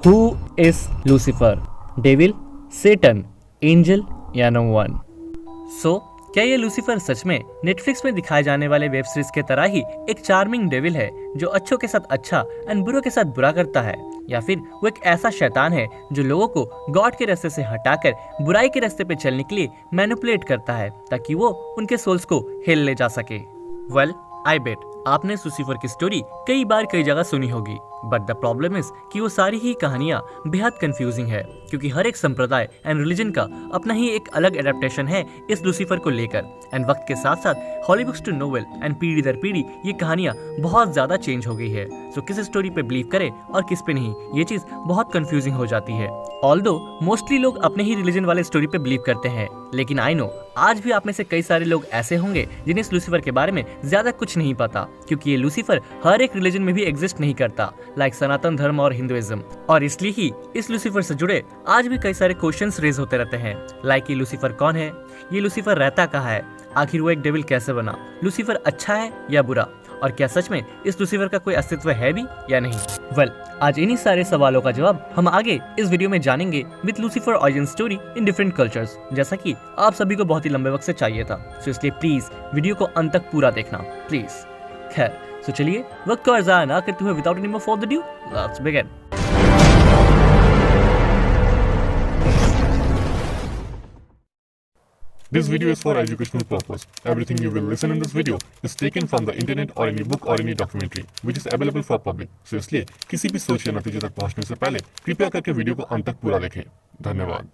Who is Lucifer? Devil, Satan, angel या no one? So क्या ये लूसीफर सच में नेटफ्लिक्स में दिखाए जाने वाले वेब सीरीज के तरह ही एक चार्मिंग डेविल है जो अच्छों के साथ अच्छा एंड बुरों के साथ बुरा करता है, या फिर वो एक ऐसा शैतान है जो लोगों को गॉड के रास्ते से हटाकर बुराई के रास्ते पे चलने के लिए मैनिपुलेट करता है ताकि वो उनके सोल्स को हिल ले जा सके? वेल, आई बेट आपने लूसीफर की स्टोरी कई बार कई जगह सुनी होगी, बट द प्रॉब्लम इज कि वो सारी ही कहानियां बेहद कंफ्यूजिंग है क्योंकि हर एक संप्रदाय एंड रिलीजन का अपना ही एक अलग एडेप्टेशन है इस लूसीफर को लेकर। एंड वक्त के साथ साथ हॉलीवुड टू नोवेल एंड पीढ़ी दर पीढ़ी ये कहानियां बहुत ज्यादा चेंज हो गई है। सो किस स्टोरी पे बिलीव करे और किस पे नहीं, ये चीज बहुत कंफ्यूजिंग हो जाती है। ऑल्दो मोस्टली लोग अपने ही रिलीजन वाले स्टोरी पे बिलीव करते हैं, लेकिन आई नो आज भी आप में से कई सारे लोग ऐसे होंगे जिन्हें इस लूसीफर के बारे में ज्यादा कुछ नहीं पता, क्योंकि ये लूसीफर हर एक रिलीजन में भी एग्जिस्ट नहीं करता, लाइक सनातन धर्म और हिंदुइज्म। और इसलिए ही इस लूसीफर से जुड़े आज भी कई सारे क्वेश्चंस रेज होते रहते हैं, लाइक ये लूसीफर कौन है, ये लूसीफर रहता कहाँ है, आखिर वो एक डेविल कैसे बना, लूसीफर अच्छा है या बुरा, और क्या सच में इस लूसीफर का कोई अस्तित्व है भी या नहीं? वेल, आज इन्हीं सारे सवालों का जवाब हम आगे इस वीडियो में जानेंगे with Lucifer origin story in different cultures, जैसा कि आप सभी को बहुत ही लंबे वक्त से चाहिए था। सो इसलिए प्लीज वीडियो को अंत तक पूरा देखना प्लीज। खैर, सो चलिए वक्त को ज़ाया ना करते हुए without any more further due, let's begin. This video is for educational purpose. Everything you will listen in this video is taken from the internet or any book or any documentary which is available for public. So इसलिए किसी भी सोच या नतीजे तक पहुंचने से पहले कृपया करके वीडियो को अंत तक पूरा देखें। धन्यवाद।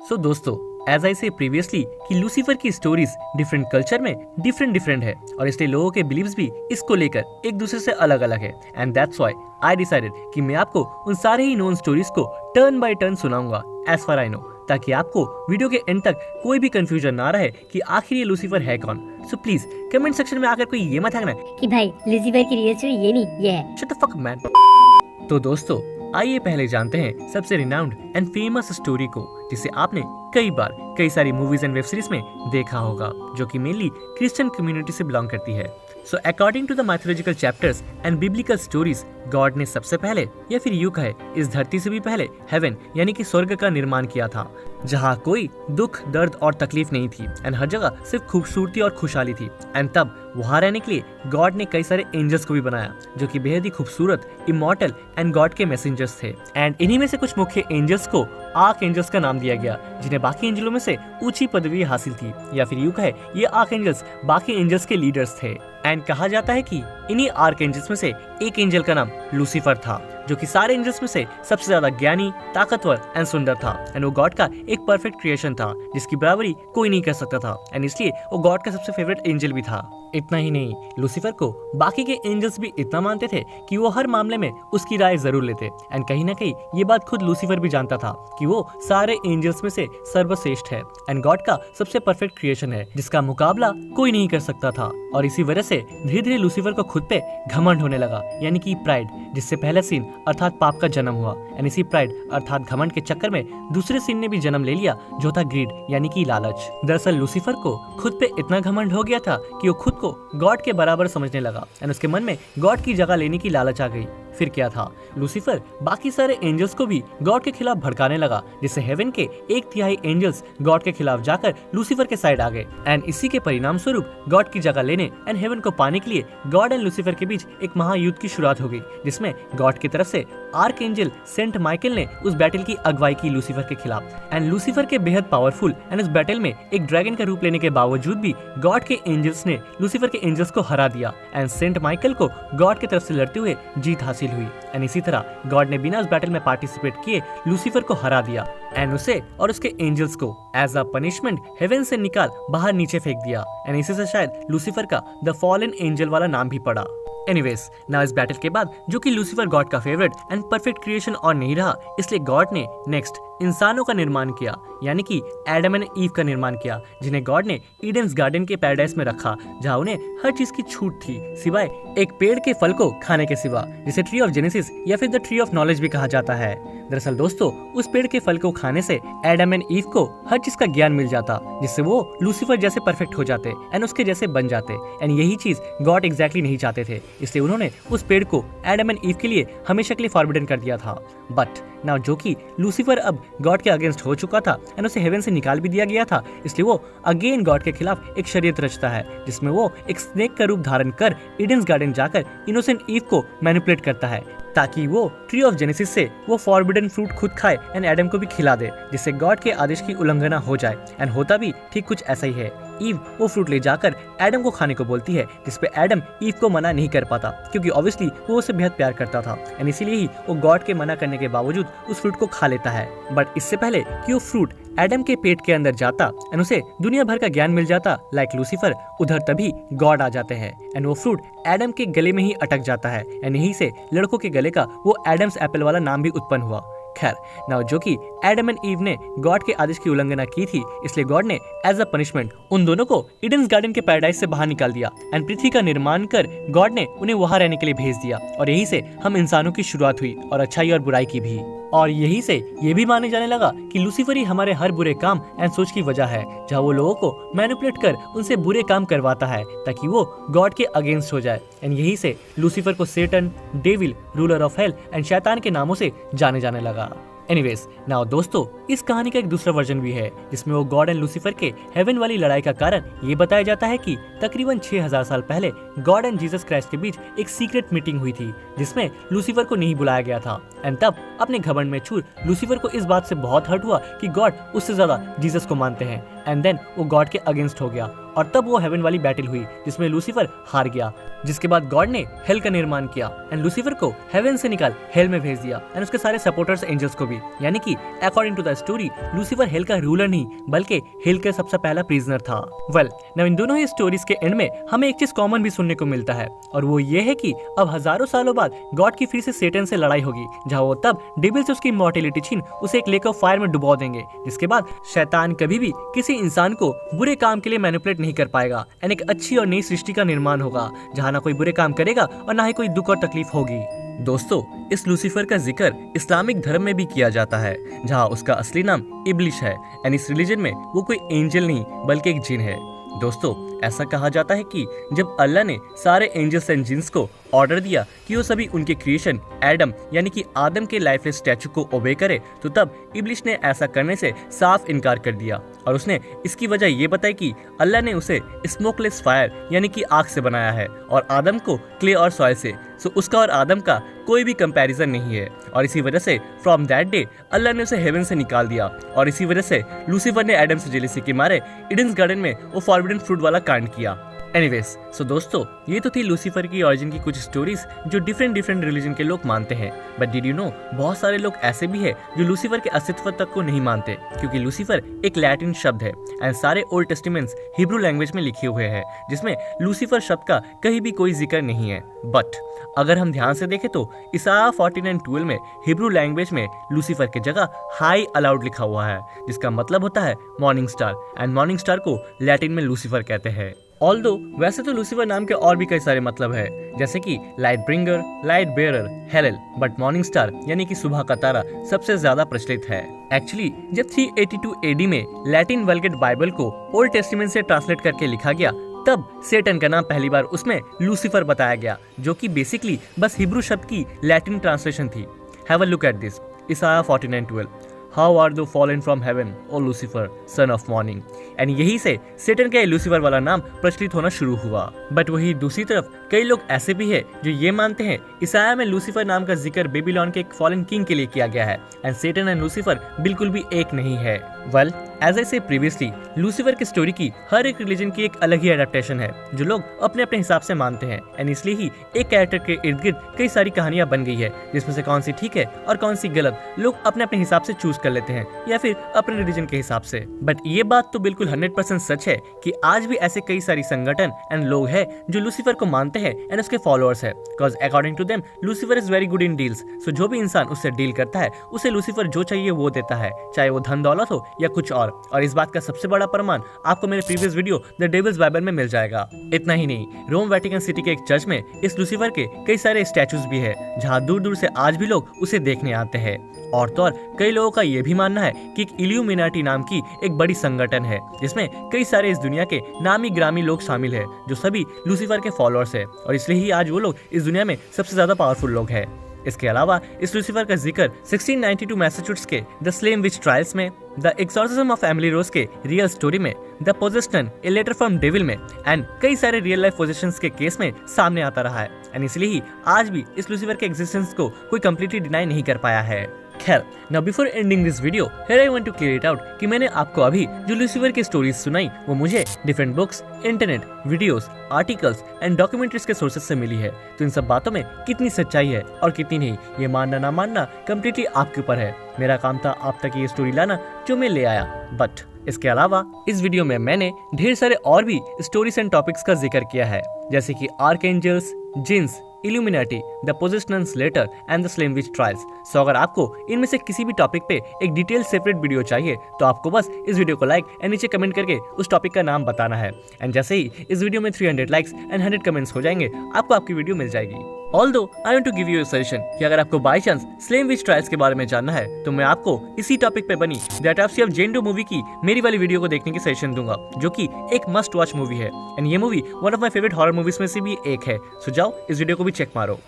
सो दोस्तों, एज आई से प्रीवियसली कि लूसीफर की स्टोरीज डिफरेंट कल्चर में डिफरेंट है, और इसलिए लोगों के बिलीव्स भी इसको लेकर एक दूसरे से अलग अलग है। And that's why I decided कि मैं आपको उन सारे ही नोन स्टोरीज को टर्न बाय टर्न सुनाऊंगा एज फार आई नो, ताकि आपको वीडियो के एंड तक कोई भी कंफ्यूजन ना रहे कि आखिर ये लूसीफर है कौन। सो प्लीज कमेंट सेक्शन में आकर कोई ये मत कहना कि भाई लूसीफर की रियल स्टोरी ये नहीं, ये है। Shut the fuck man. तो दोस्तों, आइए पहले जानते हैं सबसे रिनाउंड एंड फेमस स्टोरी को, जिसे आपने कई बार कई सारी मूवीज एंड वेब सीरीज में देखा होगा, जो कि मेनली क्रिश्चियन कम्युनिटी से बिलोंग करती है। So according to the mythological chapters and biblical stories, God ने सबसे पहले या फिर यूं कहे इस धरती से भी पहले हेवन यानी कि स्वर्ग का निर्माण किया था, जहाँ कोई दुख, दर्द और तकलीफ नहीं थी एंड हर जगह सिर्फ खूबसूरती और खुशहाली थी। एंड तब वहाँ रहने के लिए गॉड ने कई सारे एंजल्स को भी बनाया, जो कि बेहद ही खूबसूरत, इमॉर्टल एंड गॉड के मैसेंजर्स थे। एंड इन्हीं में से कुछ मुख्य एंजल्स को आर्क एंजल्स का नाम दिया गया, जिन्हें बाकी एंजलों में से ऊंची पदवी हासिल थी, या फिर यूं कहे ये आर्क एंजल्स बाकी एंजल्स के लीडर्स थे। एंड कहा जाता है कि इन्हीं आर्क एंजल्स में से एक एंजल का नाम लूसीफर था, जो कि सारे एंजल्स में से सबसे ज्यादा ज्ञानी, ताकतवर एंड सुंदर था। एंड वो गॉड का एक परफेक्ट क्रिएशन था जिसकी बराबरी कोई नहीं कर सकता था, एंड इसलिए वो गॉड का सबसे फेवरेट एंजल भी था। इतना ही नहीं, लूसीफर को बाकी के एंजल्स भी इतना मानते थे कि वो हर मामले में उसकी राय जरूर लेते। एंड कहीं ना कहीं ये बात खुद लूसीफर भी जानता था कि वो सारे एंजल्स में से सर्वश्रेष्ठ है एंड गॉड का सबसे परफेक्ट क्रिएशन है, जिसका मुकाबला कोई नहीं कर सकता था। और इसी वजह से धीरे धीरे लूसीफर को खुद पे घमंड होने लगा, यानी कि प्राइड, जिससे पहला सीन अर्थात पाप का जन्म हुआ। एंड इसी प्राइड अर्थात घमंड के चक्कर में दूसरे सीन ने भी जन्म ले लिया, जो था ग्रीड यानी कि लालच। दरअसल लूसीफर को खुद पे इतना घमंड हो गया था कि वो खुद को गॉड के बराबर समझने लगा एंड उसके मन में गॉड की जगह लेने की लालच आ गई। फिर क्या था, लूसीफर बाकी सारे एंजल्स को भी गॉड के खिलाफ भड़काने लगा, जिससे हेवन के 1/3 एंजल्स गॉड के खिलाफ जाकर लूसीफर के साइड आ गए। एंड इसी के परिणाम स्वरूप गॉड की जगह लेने एंड हेवन को पाने के लिए गॉड एंड लूसीफर के बीच एक महायुद्ध की शुरुआत हो गई, जिसमें गॉड की तरफ से आर्क एंजल सेंट माइकल ने उस बैटल की अगुवाई की लूसीफर के खिलाफ। एंड लूसीफर के बेहद पावरफुल एंड इस बैटल में एक ड्रैगन का रूप लेने के बावजूद भी गॉड के एंजल्स ने लूसीफर के एंजल्स को हरा दिया एंड सेंट माइकल को गॉड की तरफ से लड़ते हुए जीत हासिल हुई। एंड इसी तरह गॉड ने बिना उस बैटल में पार्टिसिपेट किए लूसीफर को हरा दिया एंड उसे और उसके एंजल्स को एज अ पनिशमेंट हेवन से निकाल बाहर नीचे फेंक दिया। एंड इसी से शायद लूसीफर का द फॉलन एंजल वाला नाम भी पड़ा। एनीवेज, ना इस बैटल के बाद जो कि लूसीफर गॉड का फेवरेट एंड परफेक्ट क्रिएशन और नहीं रहा, इसलिए गॉड ने नेक्स्ट इंसानों का निर्माण किया, यानी कि एडम एंड ईव का निर्माण किया, जिन्हें गॉड ने ईडन्स गार्डन के पैराडाइज में रखा, जहां उन्हें हर चीज की छूट थी सिवाय एक पेड़ के फल को खाने के सिवा, जिसे ट्री ऑफ जेनेसिस या फिर द ट्री ऑफ नॉलेज भी कहा जाता है। दरअसल दोस्तों, उस पेड़ के फल को खाने से एडम एंड ईव को हर चीज का ज्ञान मिल जाता, जिससे वो लूसीफर जैसे परफेक्ट हो जाते एंड उसके जैसे बन जाते। एंड यही चीज गॉड एग्जैक्टली नहीं चाहते थे, इसलिए उन्होंने उस पेड़ को एडम एंड ईव के लिए हमेशा के लिए फॉरबिडन कर दिया था। बट नाउ जो कि लूसीफर अब गॉड के अगेंस्ट हो चुका था एंड उसे हेवन से निकाल भी दिया गया था, इसलिए वो अगेन गॉड के खिलाफ एक षड्यंत्र रचता है जिसमें वो एक स्नेक का रूप धारण कर ईडन्स गार्डन जाकर इनोसेंट ईव को मैनिपुलेट करता है ताकि वो ट्री ऑफ जेनेसिस से वो फॉरबिडन फ्रूट खुद खाए एंड एडम को भी खिला दे, जिससे गॉड के आदेश की उल्लंघना हो जाए। एंड होता भी ठीक कुछ ऐसा ही है। ईव वो फ्रूट ले जाकर एडम को खाने को बोलती है, जिसपे एडम ईव को मना नहीं कर पाता क्योंकि ऑब्वियसली वो उसे बेहद प्यार करता था एंड इसीलिए ही वो गॉड के मना करने के बावजूद उस फ्रूट को खा लेता है। बट इससे पहले कि वो फ्रूट एडम के पेट के अंदर जाता एंड उसे दुनिया भर का ज्ञान मिल जाता लाइक लूसीफर, उधर तभी गॉड आ जाते हैं एंड वो फ्रूट एडम के गले में ही अटक जाता है एंड यहीं से लड़कों के गले का वो एडम्स एप्पल वाला नाम भी उत्पन्न हुआ। खैर नाउ जो कि एडम एंड ईव ने गॉड के आदेश की उल्लंघना की थी, इसलिए गॉड ने एज अ पनिशमेंट उन दोनों को ईडन्स गार्डन के पैराडाइज से बाहर निकाल दिया एंड पृथ्वी का निर्माण कर गॉड ने उन्हें वहां रहने के लिए भेज दिया और यहीं से हम इंसानों की शुरुआत हुई और अच्छाई और बुराई की भी। और यहीं से ये भी माने जाने लगा कि लूसीफर ही हमारे हर बुरे काम एंड सोच की वजह है, जहाँ वो लोगों को मैनिपुलेट कर उनसे बुरे काम करवाता है ताकि वो गॉड के अगेंस्ट हो जाए। एंड यहीं से लूसीफर को Satan, devil, ruler of hell and शैतान के नामों से जाने जाने लगा। एनीवेज नाउ दोस्तों, इस कहानी का एक दूसरा वर्जन भी है जिसमें वो गॉड एंड लूसीफर के हेवन वाली लड़ाई का कारण ये बताया जाता है कि तकरीबन 6000 साल पहले गॉड एंड जीसस क्राइस्ट के बीच एक सीक्रेट मीटिंग हुई थी जिसमें लूसीफर को नहीं बुलाया गया था एंड तब अपने घमंड में चूर लूसीफर को इस बात से बहुत हर्ट हुआ कि गॉड उससे ज्यादा जीसस को मानते हैं एंड देन वो गॉड के अगेंस्ट हो गया और तब वो हेवन वाली बैटल हुई जिसमें लूसीफर हार गया, जिसके बाद गॉड ने हेल का निर्माण किया एंड लूसीफर को हेवन से निकाल हेल में भेज दिया एंड उसके सारे सपोर्टर्स एंजल्स को भी। यानी कि according to the story Lucifer hell का रूलर नहीं बल्कि हेल का सबसे पहला प्रिजनर था। वेल नाउ इन दोनों ही स्टोरीज के एंड में हमें एक चीज कॉमन भी सुनने को मिलता है और वो ये है कि अब हजारों सालों बाद गॉड की फिर से सेटन से लड़ाई होगी, जहाँ वो तब डेविल से उसकी इमॉर्टैलिटी छीन उसे एक लेक ऑफ फायर में डुबो देंगे, जिसके बाद शैतान कभी भी किसी इंसान को बुरे काम के लिए मैनिपुलेट नहीं कर पाएगा एंड एक अच्छी और नई सृष्टि का निर्माण होगा जहाँ ना कोई बुरे काम करेगा और ना ही कोई दुख और तकलीफ होगी। दोस्तों, इस लूसीफर का जिक्र इस्लामिक धर्म में भी किया जाता है जहाँ उसका असली नाम इब्लिश है एंड इस रिलीजन में वो कोई एंजल नहीं बल्कि एक जिन है। दोस्तों, ऐसा कहा जाता है कि जब अल्लाह ने सारे एंजल्स एंड जिन्स को ऑर्डर दिया कि वो सभी उनके क्रिएशन एडम यानी कि आदम के लाइफलेस स्टैचू को ओबे करे, तो तब इब्लिश ने ऐसा करने से साफ इनकार कर दिया और उसने इसकी वजह ये बताई कि अल्लाह ने उसे स्मोकलेस फायर यानी कि आग से बनाया है और आदम को क्ले और सॉइल से, सो उसका और आदम का कोई भी कंपैरिजन नहीं है और इसी वजह से फ्रॉम दैट डे अल्लाह ने उसे हेवन से निकाल दिया और इसी वजह से लूसीफर ने एडम से जेलसी के मारे ईडन्स गार्डन में वो फॉरबिडन फ्रूट वाला कांड किया। एनीवेज सो दोस्तों, ये तो थी लूसीफर की ऑरिजिन की कुछ स्टोरीज जो डिफरेंट रिलीजन के लोग मानते हैं। बट डिड यू नो, बहुत सारे लोग ऐसे भी है जो लूसीफर के अस्तित्व तक को नहीं मानते क्योंकि लूसीफर एक लैटिन शब्द है एंड सारे ओल्ड टेस्टामेंट्स हिब्रू लैंग्वेज में लिखे हुए हैं जिसमें लूसीफर शब्द का कहीं भी कोई जिक्र नहीं है। बट अगर हम ध्यान से देखें तो इसाया 49:12 में हिब्रू लैंग्वेज में लूसीफर की जगह हाई अलाउड लिखा हुआ है जिसका मतलब होता है morning star and morning star को लैटिन में लूसीफर कहते हैं। ऑल्दो वैसे तो लूसीफर नाम के और भी कई सारे मतलब है जैसे कि light bringer, light bearer, Helel, but morning star यानी कि सुबह का तारा सबसे ज्यादा प्रचलित है। एक्चुअली जब 382 AD में लैटिन वल्गेट बाइबल को ओल्ड टेस्टामेंट से ट्रांसलेट करके लिखा गया तब सेटन का नाम पहली बार उसमें लूसीफर बताया गया जो कि बेसिकली बस हिब्रू शब्द की लैटिन ट्रांसलेशन थी। Have a look at this, Isaiah 49:12, how are thou fallen from heaven O Lucifer son of morning. And यही से सेटन का लूसीफर वाला नाम प्रचलित होना शुरू हुआ। बट वही दूसरी तरफ कई लोग ऐसे भी है जो ये मानते हैं इसाया में लूसीफर नाम का जिक्र बेबीलोन के एक फॉलन किंग के लिए किया गया है एंड सेटन एंड लूसीफर बिल्कुल भी एक नहीं है। वेल एज आई से प्रीवियसली, लूसीफर की स्टोरी की हर एक रिलीजन की एक अलग ही एडेप्टेशन है जो लोग अपने अपने हिसाब से मानते हैं एंड इसलिए ही एक कैरेक्टर के इर्द गिर्द कई सारी कहानियां बन गई है जिसमें से कौन सी ठीक है और कौन सी गलत लोग अपने अपने हिसाब से चूज कर लेते हैं या फिर अपने रिलीजन के हिसाब से। बट ये बात तो बिल्कुल 100% सच है कि आज भी ऐसे कई सारी संगठन एंड लोग हैं जो लूसीफर को मानते हैं एंड उसके फॉलोअर्स है because according to them Lucifer is very good in deals. So जो भी इंसान उससे डील करता है उसे लूसीफर जो चाहिए वो देता है, चाहे वो धन दौलत हो या कुछ और इस बात का सबसे बड़ा प्रमाण आपको मेरे previous video the devil's Bible में मिल जाएगा। इतना ही नहीं, रोम वेटिकन सिटी के एक चर्च में इस लूसीफर के कई सारे स्टैचूज भी है जहाँ दूर दूर से आज भी लोग उसे देखने आते हैं। और तो और कई लोगों का यह भी मानना है कि एक इल्यूमिनाटी नाम की एक बड़ी संगठन है जिसमें कई सारे इस दुनिया के नामी ग्रामी लोग शामिल है जो सभी लूसीफर के फॉलोअर्स है और इसलिए ही आज वो लोग इस दुनिया में सबसे ज्यादा पावरफुल लोग हैं। इसके अलावा इस लूसीफर का जिक्र 1692 मैसाचुसेट्स के द स्लेम विच ट्रायल्स में, the exorcism of Emily Rose के रियल स्टोरी में, the possessed nun a letter from devil में एंड कई सारे रियल लाइफ पोजेशंस के केस में सामने आता रहा है। एंड इसलिए ही आज भी इस लूसीफर के एग्जिस्टेंस को कोई कंप्लीटली डिनाई नहीं कर पाया है। खैर, now before ending this video, here I want to clear it out कि मैंने आपको अभी जो लूसीफर की स्टोरीज सुनाई वो मुझे different books, internet, videos, articles and documentaries के सोर्सेज से मिली है। तो इन सब बातों में कितनी सच्चाई है और कितनी नहीं, ये मानना ना मानना कम्प्लीटली आपके ऊपर है। मेरा काम था आप तक ये स्टोरी लाना जो मैं ले आया। बट इसके अलावा इस वीडियो में मैंने ढेर सारे और भी स्टोरीज एंड टॉपिक्स का जिक्र किया है, जैसे कि archangels, jeans, illuminati, the possession's letter and the slave witch trials। सो अगर आपको इनमें से किसी भी टॉपिक पे एक डिटेल सेपरेट वीडियो चाहिए तो आपको बस इस वीडियो को लाइक एंड नीचे कमेंट करके उस टॉपिक का नाम बताना है। एंड जैसे ही इस वीडियो में 300 लाइक्स एंड 100 कमेंट्स हो जाएंगे आपको आपकी वीडियो मिल जाएगी। Although I want to give you a suggestion कि अगर आपको by chance Salem witch trials के बारे में जानना है तो मैं आपको इसी टॉपिक पे बनी the autopsy of Jane Doe movie की मेरी वाली वीडियो को देखने की सजेशन दूंगा, जो कि एक मस्ट वॉच मूवी है। एंड ये movie one of my favourite horror movies में से भी एक है। सो जाओ इस वीडियो को भी चेक मारो।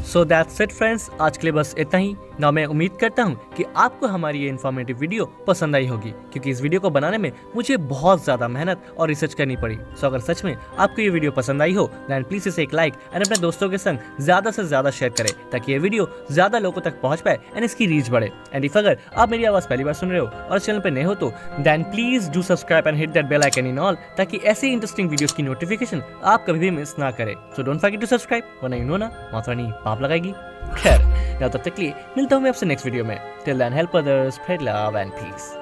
सो दैट्स इट फ्रेंड्स, आज के लिए बस इतना ही। ना मैं उम्मीद करता हूँ कि आपको हमारी ये इन्फॉर्मेटिव वीडियो पसंद आई होगी, क्योंकि इस वीडियो को बनाने में मुझे बहुत ज्यादा मेहनत और रिसर्च करनी पड़ी। सो अगर सच में आपको ये वीडियो पसंद आई हो देन प्लीज इसे एक लाइक एंड अपने दोस्तों के संग ज्यादा से ज्यादा शेयर करें ताकि ये वीडियो ज्यादा लोगों तक पहुंच पाए एंड इसकी रीच बढ़े। एंड इफ अगर आप मेरी आवाज पहली बार सुन रहे हो और चैनल पे नए हो तो then please do subscribe and hit that bell icon in all, ताकि ऐसे इंटरेस्टिंग वीडियोस की नोटिफिकेशन आप कभी भी मिस ना करें। So don't forget to subscribe, वरना यू नो ना माता रानी पाप लगाएगी। खैर, तब तक के लिए मिलता हूँ मैं आपसे नेक्स्ट वीडियो में। Till then help others, spread love and piece.